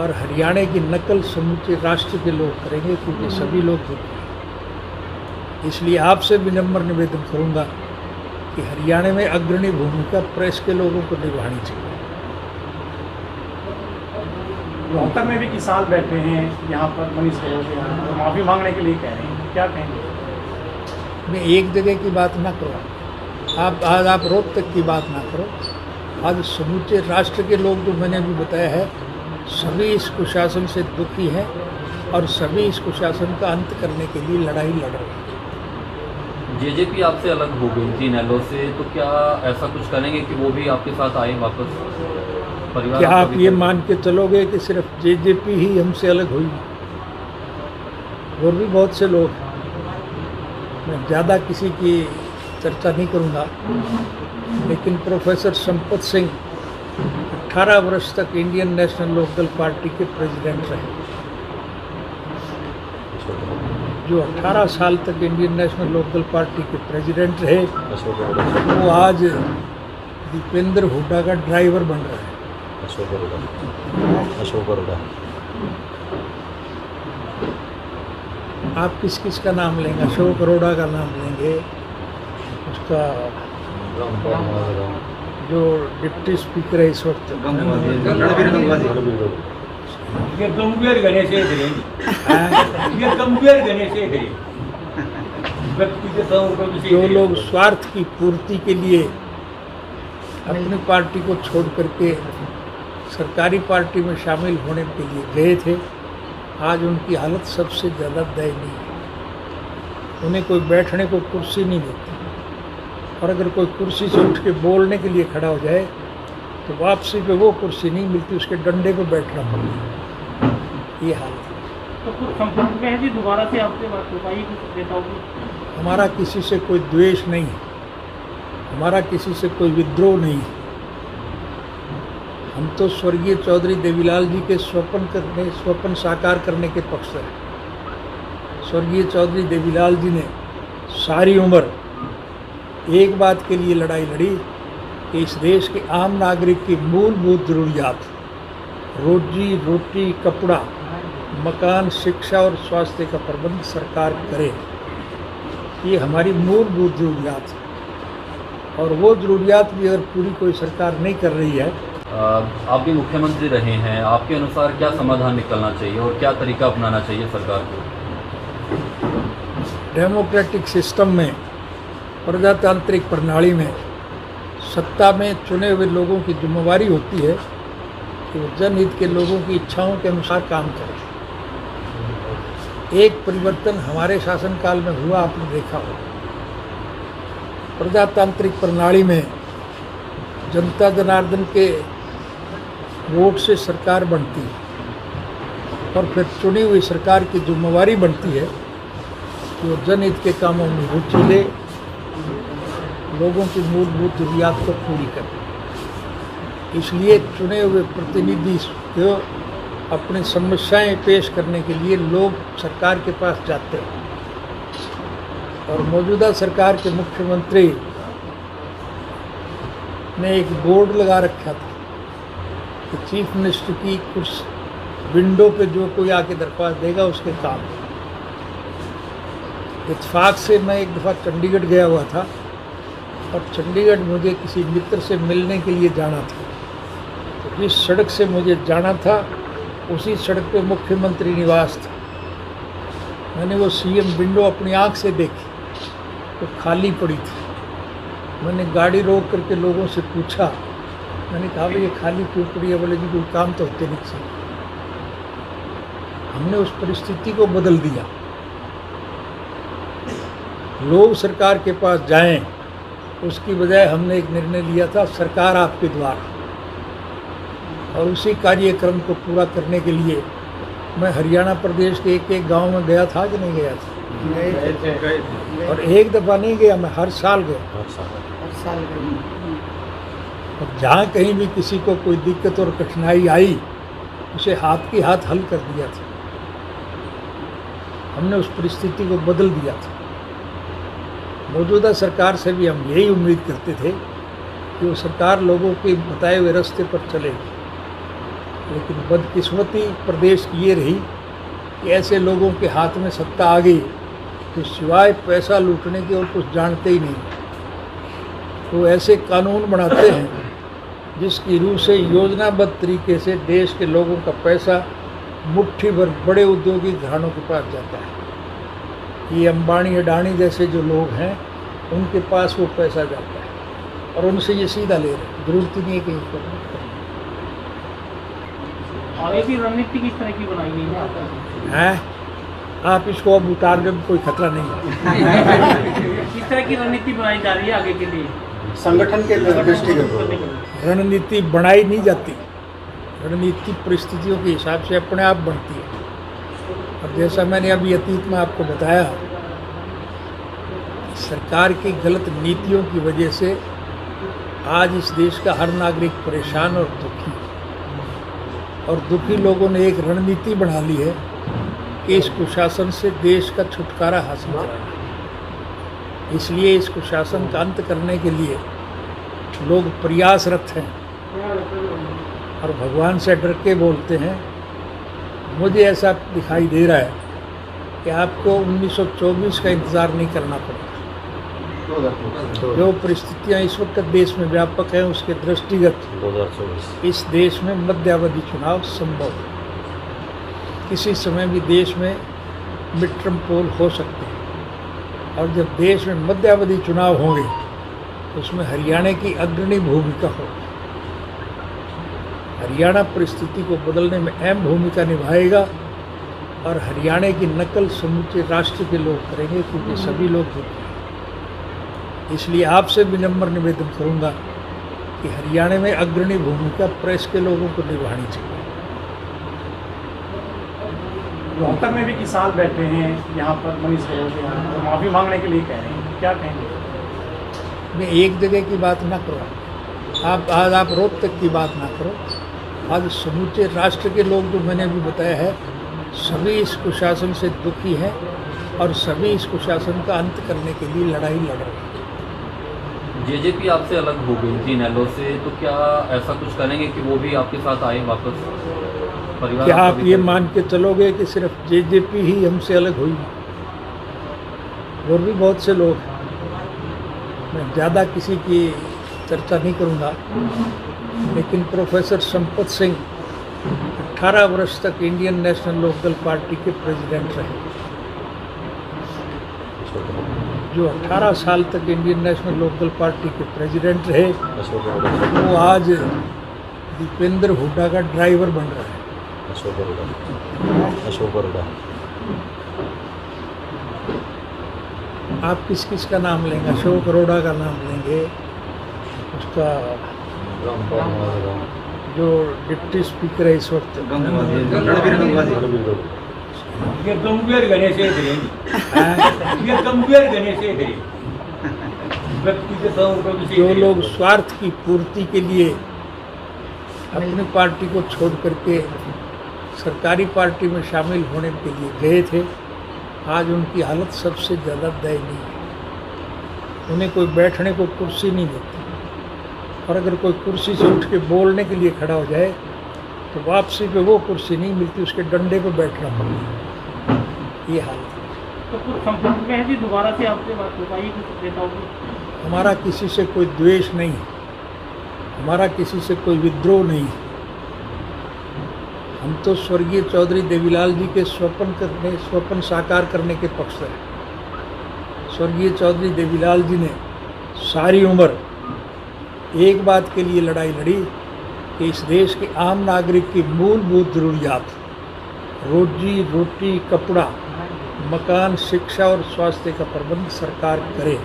और हरियाणा की नकल समूचे राष्ट्र के लोग करेंगे क्योंकि सभी लोग दुखी हैं। इसलिए आपसे विनम्र निवेदन करूंगा कि हरियाणा में अग्रणी भूमिका प्रेस के लोगों को निभानी चाहिए। रोहतक में भी किसान बैठे हैं यहाँ पर मनीष सिसोदिया और माफ़ी मांगने के लिए कह रहे हैं, क्या कहेंगे? मैं एक जगह की बात ना करो, आज आप रोहतक की बात ना करो। आज समूचे राष्ट्र के लोग जो मैंने अभी बताया है सभी इस कुशासन से दुखी हैं और सभी इस कुशासन का अंत करने के लिए लड़ाई लड़ रहे हैं। जेजेपी आपसे अलग हो गई थी नैलो से, तो क्या ऐसा कुछ करेंगे कि वो भी आपके साथ आए वापस परिवार? क्या आप ये मान के चलोगे कि सिर्फ जेजेपी ही हमसे अलग हुई? और भी बहुत से लोग हैं। मैं ज़्यादा किसी की चर्चा नहीं करूँगा, लेकिन प्रोफेसर संपत सिंह 18 वर्ष तक इंडियन नेशनल लोकदल पार्टी के प्रेसिडेंट रहे। जो 18 साल तक इंडियन नेशनल लोकदल पार्टी के प्रेसिडेंट रहे वो आज दीपेंद्र हुड्डा का ड्राइवर बन रहा है। अशोक अरोड़ा। आप किस किस का नाम लेंगे? अशोक अरोड़ा का नाम लेंगे, उसका जो डिप्टी स्पीकर है इस वक्त ये गंभीर गणेश है ये गंभीर गणेश है। जो लोग स्वार्थ की पूर्ति के लिए अपनी पार्टी को छोड़ करके सरकारी पार्टी में शामिल होने के लिए गए थे, आज उनकी हालत सबसे ज़्यादा दयनीय है। उन्हें कोई बैठने को कुर्सी नहीं देती और अगर कोई कुर्सी से उठ के बोलने के लिए खड़ा हो जाए तो वापसी पे वो कुर्सी नहीं मिलती, उसके डंडे पे बैठना पड़ता है। ये हालत है। तो कुछ संपर्क में है जी, दोबारा से आपसे बात हो पाई कुछ नेताओं की? हमारा किसी से कोई द्वेष नहीं है, हमारा किसी से कोई विद्रोह नहीं है। हम तो स्वर्गीय चौधरी देवीलाल जी के स्वप्न साकार करने के पक्ष हैं। स्वर्गीय चौधरी देवीलाल जी ने सारी उम्र एक बात के लिए लड़ाई लड़ी कि इस देश के आम नागरिक की मूलभूत ज़रूरियात, रोजी रोटी, कपड़ा, मकान, शिक्षा और स्वास्थ्य का प्रबंध सरकार करे। ये हमारी मूलभूत ज़रूरियात है, और वो ज़रूरियात भी अगर पूरी कोई सरकार नहीं कर रही है। आप भी मुख्यमंत्री रहे हैं, आपके अनुसार क्या समाधान निकलना चाहिए और क्या तरीका अपनाना चाहिए सरकार को? डेमोक्रेटिक सिस्टम में, प्रजातांत्रिक प्रणाली में, सत्ता में चुने हुए लोगों की जिम्मेवारी होती है कि वो जनहित के लोगों की इच्छाओं के अनुसार काम करें। एक परिवर्तन हमारे शासनकाल में हुआ, आपने देखा हो। प्रजातांत्रिक प्रणाली में जनता जनार्दन के वोट से सरकार बनती है, और फिर चुनी हुई सरकार की जिम्मेवारी बनती है कि वो जनहित के कामों में रुचि ले, लोगों की मूलभूत ज़रूरियात को पूरी करे। इसलिए चुने हुए प्रतिनिधि को अपनी समस्याएं पेश करने के लिए लोग सरकार के पास जाते हैं, और मौजूदा सरकार के मुख्यमंत्री ने एक बोर्ड लगा रखा था कि चीफ मिनिस्टर की कुछ विंडो पे जो कोई आके दरख्वास्त देगा उसके काम। इत्तेफाक से मैं एक दफ़ा चंडीगढ़ गया हुआ था, और चंडीगढ़ मुझे किसी मित्र से मिलने के लिए जाना था। तो जिस सड़क से मुझे जाना था उसी सड़क पे मुख्यमंत्री निवास था। मैंने वो सीएम विंडो अपनी आँख से देखी तो खाली पड़ी थी। मैंने गाड़ी रोक करके लोगों से पूछा, मैंने कहा भाई ये खाली क्यों पड़ी है? बोले जी कोई काम तो होते नहीं चाहिए। हमने उस परिस्थिति को बदल दिया। लोग सरकार के पास जाएं, उसकी बजाय हमने एक निर्णय लिया था, सरकार आपके द्वार। और उसी कार्यक्रम को पूरा करने के लिए मैं हरियाणा प्रदेश के एक एक गांव में गया था कि नहीं गया था? और एक दफ़ा नहीं गया, मैं हर साल गया। और जहाँ कहीं भी किसी को कोई दिक्कत और कठिनाई आई, उसे हाथ की हाथ हल कर दिया था। हमने उस परिस्थिति को बदल दिया था। मौजूदा सरकार से भी हम यही उम्मीद करते थे कि वो सरकार लोगों के बताए हुए रास्ते पर चलेगी, लेकिन बदकिस्मती प्रदेश की ये रही कि ऐसे लोगों के हाथ में सत्ता आ गई तो सिवाय पैसा लूटने के और कुछ जानते ही नहीं। तो ऐसे कानून बनाते हैं जिसकी रूह से योजनाबद्ध तरीके से देश के लोगों का पैसा मुट्ठी भर बड़े उद्योगी घरानों के पास जाता है। ये अंबानी अडानी जैसे जो लोग हैं उनके पास वो पैसा जाता है, और उनसे ये सीधा ले रहे हैं। जरूरत ही नहीं है कहीं पर। आगे की रणनीति किस तरह की बनाई गई है? आप इसको अब उतार दे, कोई खतरा नहीं है। किस तरह की रणनीति बनाई जा रही है आगे के लिए? संगठन के दृष्टिगत रणनीति बनाई नहीं जाती, रणनीति परिस्थितियों के हिसाब से अपने आप बनती है। और जैसा मैंने अभी अतीत में आपको बताया, सरकार की गलत नीतियों की वजह से आज इस देश का हर नागरिक परेशान और दुखी है। और दुखी लोगों ने एक रणनीति बना ली है कि इस कुशासन से देश का छुटकारा हासिल करना। इसलिए इस कुशासन का अंत करने के लिए लोग प्रयासरत हैं और भगवान से डर के बोलते हैं। मुझे ऐसा दिखाई दे रहा है कि आपको 1924 का इंतज़ार नहीं करना पड़ेगा। जो परिस्थितियां इस वक्त देश में व्यापक हैं उसके दृष्टिगत 2024 इस देश में मध्यावधि चुनाव संभव है। किसी समय भी देश में मिड टर्म पोल हो सकते हैं, और जब देश में मध्यावधि चुनाव होंगे तो उसमें हरियाणा की अग्रणी भूमिका होगी। हरियाणा परिस्थिति को बदलने में अहम भूमिका निभाएगा, और हरियाणा की नकल समूचे राष्ट्र के लोग करेंगे, क्योंकि सभी लोग दुखी हैं। इसलिए आपसे विनम्र निवेदन करूंगा कि हरियाणा में अग्रणी भूमिका प्रेस के लोगों को निभानी चाहिए। रोहतक में भी किसान बैठे हैं यहाँ पर, मनीष करोगे तो माफ़ी मांगने के लिए कह रहे हैं, क्या कहेंगे? मैं एक जगह की बात ना करो, आप रोहतक की बात ना करो। आज समूचे राष्ट्र के लोग, जो मैंने अभी बताया है, सभी इस कुशासन से दुखी हैं और सभी इस कुशासन का अंत करने के लिए लड़ाई लड़ रहे हैं। जेजेपी आपसे अलग हो गई थी इनेलो से, तो क्या ऐसा कुछ करेंगे कि वो भी आपके साथ आए वापस? परिवार क्या आपका आप भी ये कर- मान के चलोगे कि सिर्फ जेजेपी ही हमसे अलग हुई? और भी बहुत से लोग हैं। मैं ज़्यादा किसी की चर्चा नहीं करूँगा, लेकिन प्रोफेसर संपत सिंह 18 वर्ष तक इंडियन नेशनल लोकदल पार्टी के प्रेसिडेंट रहे। जो 18 साल तक इंडियन नेशनल लोकदल पार्टी के प्रेसिडेंट रहे, वो आज दीपेंद्र हुड्डा का ड्राइवर बन रहा है। अशोक अरोड़ा। आप किस किस का नाम लेंगे? अशोक अरोड़ा का नाम लेंगे, उसका जो डिप्टी स्पीकर है इस वक्त, ये गंभीर गणेश ये गंभीर गणेश व्यक्तिगत जो लोग स्वार्थ की पूर्ति के लिए अपनी पार्टी को छोड़ करके सरकारी पार्टी में शामिल होने के लिए गए थे, आज उनकी हालत सबसे ज़्यादा दयनीय है। उन्हें कोई बैठने को कुर्सी नहीं देती, और अगर कोई कुर्सी से उठ के बोलने के लिए खड़ा हो जाए तो वापसी पे वो कुर्सी नहीं मिलती, उसके डंडे पे बैठना पड़ता है। ये हालत है। तो कुछ संपर्क में है जी, दोबारा से आपसे बात हो पाई कुछ नेताओं की? हमारा किसी से कोई द्वेष नहीं है, हमारा किसी से कोई विद्रोह नहीं है। हम तो स्वर्गीय चौधरी देवीलाल जी के स्वप्न साकार करने के पक्ष में हैं। स्वर्गीय चौधरी देवीलाल जी ने सारी उम्र एक बात के लिए लड़ाई लड़ी कि इस देश के आम नागरिक की मूलभूत ज़रूरियात, रोजी रोटी, कपड़ा, मकान, शिक्षा और स्वास्थ्य का प्रबंध सरकार करे।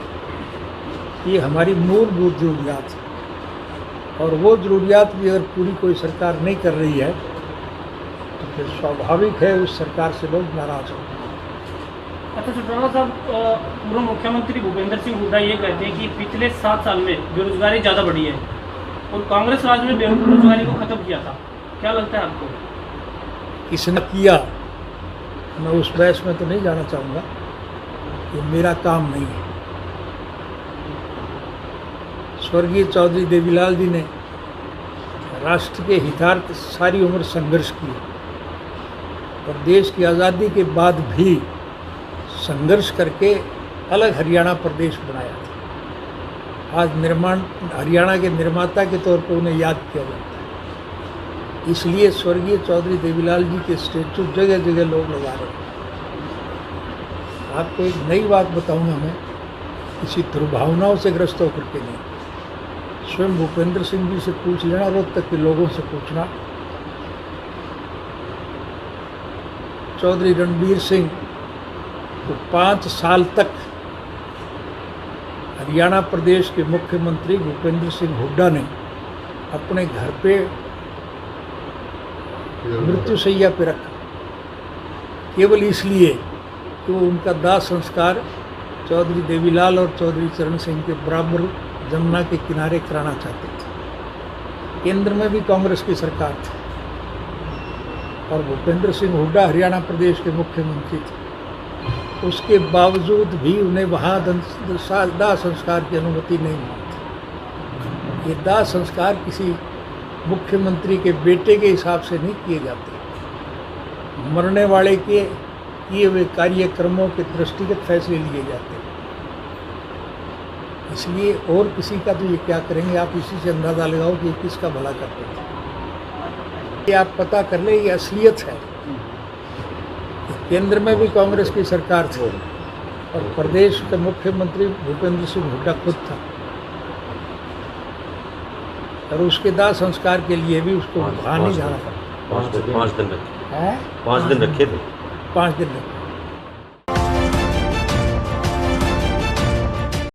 ये हमारी मूलभूत ज़रूरियात है, और वो ज़रूरियात भी अगर पूरी कोई सरकार नहीं कर रही है तो फिर स्वाभाविक है उस सरकार से लोग नाराज़ हों। अच्छा चौटाला साहब, पूर्व मुख्यमंत्री भूपेंद्र सिंह हुड्डा ये कहते हैं कि पिछले 7 साल में बेरोजगारी ज़्यादा बढ़ी है और कांग्रेस राज में बेरोजगारी को ख़त्म किया था। क्या लगता है आपको? किसने किया, मैं उस बहस में तो नहीं जाना चाहूँगा, ये मेरा काम नहीं है। स्वर्गीय चौधरी देवीलाल जी ने राष्ट्र के हितार्थ सारी उम्र संघर्ष किया, और देश की आज़ादी के बाद भी संघर्ष करके अलग हरियाणा प्रदेश बनाया था। आज हरियाणा के निर्माता के तौर पर उन्हें याद किया जाता है। इसलिए स्वर्गीय चौधरी देवीलाल जी के स्टेचू जगह जगह लोग लगा रहे हैं। आपको एक नई बात बताऊंगा मैं, किसी दुर्भावनाओं से ग्रस्त होकर के नहीं। स्वयं भूपेंद्र सिंह जी से पूछ लेना, रोहतक के लोगों से पूछना, चौधरी रणबीर सिंह तो 5 साल तक हरियाणा प्रदेश के मुख्यमंत्री भूपेंद्र सिंह हुड्डा ने अपने घर पे मृत्युशैया पे रखा, केवल इसलिए कि वो उनका दाह संस्कार चौधरी देवीलाल और चौधरी चरण सिंह के बराबर जमुना के किनारे कराना चाहते थे। केंद्र में भी कांग्रेस की सरकार थी और भूपेंद्र सिंह हुड्डा हरियाणा प्रदेश के मुख्यमंत्री थे। उसके बावजूद भी उन्हें वहाँ दाह संस्कार की अनुमति नहीं मिली। ये दाह संस्कार किसी मुख्यमंत्री के बेटे के हिसाब से नहीं किए जाते, मरने वाले के किए हुए कार्यक्रमों के दृष्टिगत फैसले लिए जाते हैं। इसलिए और किसी का तो ये क्या करेंगे, आप इसी से अंदाज़ा लगाओ कि किसका भला करते थे। ये आप पता कर ले, ये असलियत है। केंद्र में भी कांग्रेस की सरकार थी और प्रदेश का मुख्यमंत्री भूपेंद्र सिंह हुड्डा खुद था, और उसके दाह संस्कार के लिए भी उसको वहाँ नहीं जाना था। 5 दिन रखे। हैं? 5 दिन रखे थे। 5 दिन रखे।